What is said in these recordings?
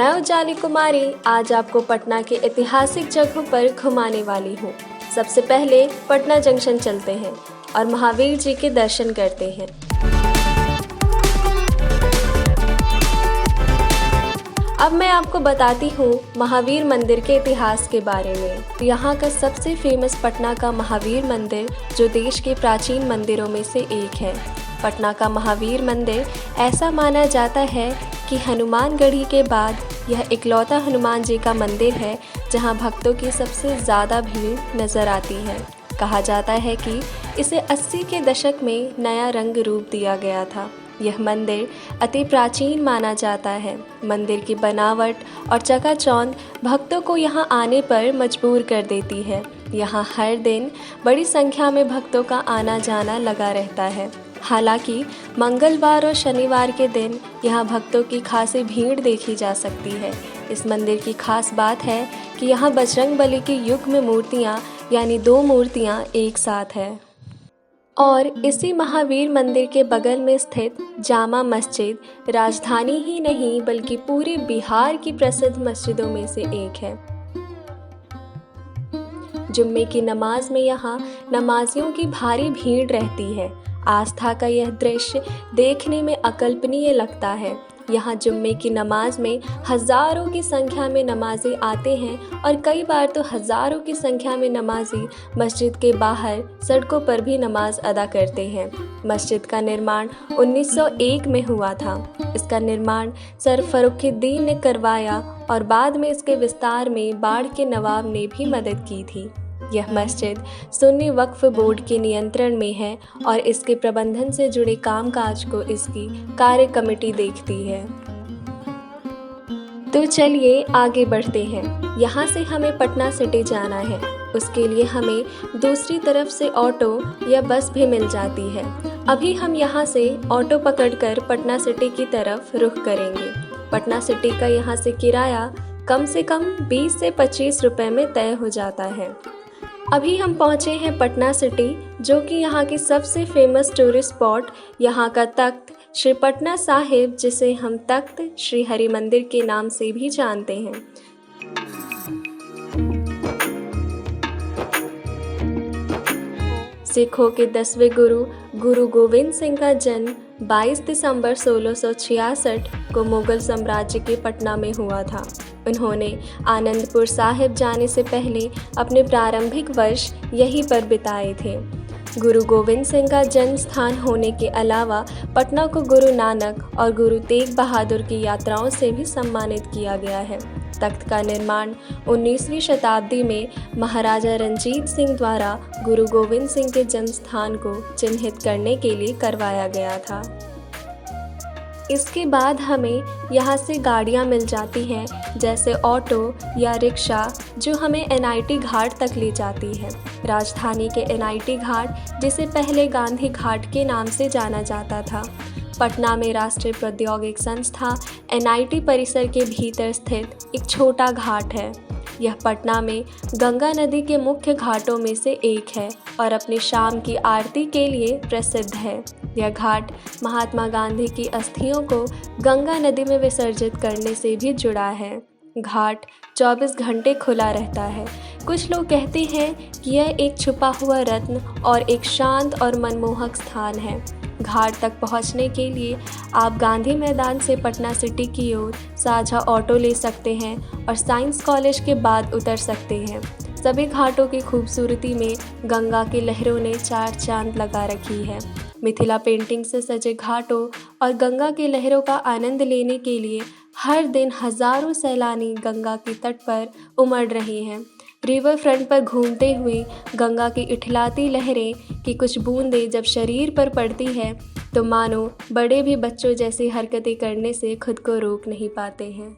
मैं उजाली कुमारी आज आपको पटना के ऐतिहासिक जगहों पर घुमाने वाली हूँ। सबसे पहले पटना जंक्शन चलते हैं और महावीर जी के दर्शन करते हैं। अब मैं आपको बताती हूँ महावीर मंदिर के इतिहास के बारे में। यहाँ का सबसे फेमस पटना का महावीर मंदिर जो देश के प्राचीन मंदिरों में से एक है। पटना का महावीर मंदिर ऐसा माना जाता है कि हनुमानगढ़ी के बाद यह इकलौता हनुमान जी का मंदिर है जहाँ भक्तों की सबसे ज़्यादा भीड़ नज़र आती है। कहा जाता है कि इसे 80 के दशक में नया रंग रूप दिया गया था। यह मंदिर अति प्राचीन माना जाता है। मंदिर की बनावट और चकाचौंध भक्तों को यहाँ आने पर मजबूर कर देती है। यहाँ हर दिन बड़ी संख्या में भक्तों का आना जाना लगा रहता है। हालांकि मंगलवार और शनिवार के दिन यहाँ भक्तों की खासी भीड़ देखी जा सकती है। इस मंदिर की खास बात है कि यहाँ बजरंगबली की युग्म मूर्तियाँ यानी 2 मूर्तियाँ एक साथ है। और इसी महावीर मंदिर के बगल में स्थित जामा मस्जिद राजधानी ही नहीं बल्कि पूरे बिहार की प्रसिद्ध मस्जिदों में से एक है। जुम्मे की नमाज में यहाँ नमाजियों की भारी भीड़ रहती है। आस्था का यह दृश्य देखने में अकल्पनीय लगता है। यहाँ जुम्मे की नमाज में हज़ारों की संख्या में नमाजी आते हैं और कई बार तो हज़ारों की संख्या में नमाजी मस्जिद के बाहर सड़कों पर भी नमाज अदा करते हैं। मस्जिद का निर्माण 1901 में हुआ था। इसका निर्माण सर फर्रुखुद्दीन ने करवाया और बाद में इसके विस्तार में बाढ़ के नवाब ने भी मदद की थी। यह मस्जिद सुन्नी वक्फ बोर्ड के नियंत्रण में है और इसके प्रबंधन से जुड़े कामकाज को इसकी कार्य कमेटी देखती है। तो चलिए आगे बढ़ते हैं। यहाँ से हमें पटना सिटी जाना है। उसके लिए हमें दूसरी तरफ से ऑटो या बस भी मिल जाती है। अभी हम यहाँ से ऑटो पकड़कर पटना सिटी की तरफ रुख करेंगे। पटना सिटी का यहाँ से किराया कम से कम 20 से 25 रुपए में तय हो जाता है। अभी हम पहुँचे हैं पटना सिटी जो कि यहाँ की सबसे फेमस टूरिस्ट स्पॉट यहाँ का तख्त श्री पटना साहिब जिसे हम तख्त श्री हरि मंदिर के नाम से भी जानते हैं। सिखों के 10वें गुरु गोविंद सिंह का जन्म 22 दिसंबर 1666 को मुगल साम्राज्य के पटना में हुआ था। उन्होंने आनंदपुर साहिब जाने से पहले अपने प्रारंभिक वर्ष यहीं पर बिताए थे। गुरु गोविंद सिंह का जन्म स्थान होने के अलावा पटना को गुरु नानक और गुरु तेग बहादुर की यात्राओं से भी सम्मानित किया गया है। तख्त का निर्माण 19वीं शताब्दी में महाराजा रंजीत सिंह द्वारा गुरु गोविंद सिंह के जन्म स्थान को चिन्हित करने के लिए करवाया गया था। इसके बाद हमें यहाँ से गाड़ियाँ मिल जाती हैं जैसे ऑटो या रिक्शा जो हमें NIT घाट तक ले जाती है। राजधानी के NIT घाट जिसे पहले गांधी घाट के नाम से जाना जाता था। पटना में राष्ट्रीय प्रौद्योगिक संस्था NIT परिसर के भीतर स्थित एक छोटा घाट है। यह पटना में गंगा नदी के मुख्य घाटों में से एक है और अपनी शाम की आरती के लिए प्रसिद्ध है। यह घाट महात्मा गांधी की अस्थियों को गंगा नदी में विसर्जित करने से भी जुड़ा है। घाट 24 घंटे खुला रहता है। कुछ लोग कहते हैं कि यह एक छुपा हुआ रत्न और एक शांत और मनमोहक स्थान है। घाट तक पहुंचने के लिए आप गांधी मैदान से पटना सिटी की ओर साझा ऑटो ले सकते हैं और साइंस कॉलेज के बाद उतर सकते हैं। सभी घाटों की खूबसूरती में गंगा की लहरों ने 4 चांद लगा रखी है। मिथिला पेंटिंग से सजे घाटों और गंगा की लहरों का आनंद लेने के लिए हर दिन हजारों सैलानी गंगा के तट पर उमड़ रहे हैं। रिवर फ्रंट पर घूमते हुए गंगा की इठलाती लहरें की कुछ बूंदें जब शरीर पर पड़ती है तो मानो बड़े भी बच्चों जैसी हरकतें करने से खुद को रोक नहीं पाते हैं।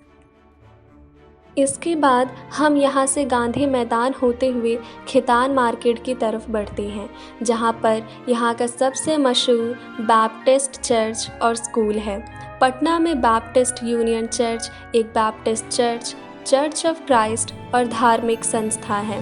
इसके बाद हम यहाँ से गांधी मैदान होते हुए खितान मार्केट की तरफ बढ़ते हैं जहाँ पर यहाँ का सबसे मशहूर बैप्टिस्ट चर्च और स्कूल है। पटना में बैप्टिस्ट यूनियन चर्च एक बैप्टिस्ट चर्च ऑफ क्राइस्ट और धार्मिक संस्था है।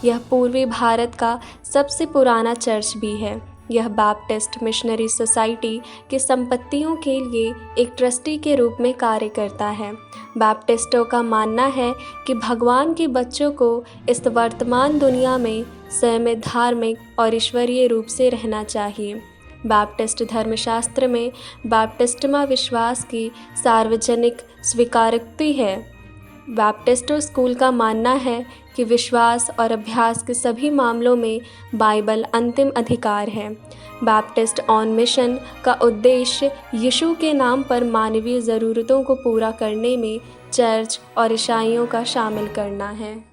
यह पूर्वी भारत का सबसे पुराना चर्च भी है। यह बैप्टिस्ट मिशनरी सोसाइटी की संपत्तियों के लिए एक ट्रस्टी के रूप में कार्य करता है। बैप्टिस्टों का मानना है कि भगवान के बच्चों को इस वर्तमान दुनिया में स्वयं धार्मिक और ईश्वरीय रूप से रहना चाहिए। बैप्टिस्ट धर्मशास्त्र में बैप्टिस्टमा विश्वास की सार्वजनिक स्वीकारोक्ति है। बैप्टिस्टो स्कूल का मानना है कि विश्वास और अभ्यास के सभी मामलों में बाइबल अंतिम अधिकार है। बैप्टिस्ट ऑन मिशन का उद्देश्य यीशु के नाम पर मानवीय ज़रूरतों को पूरा करने में चर्च और ईसाइयों का शामिल करना है।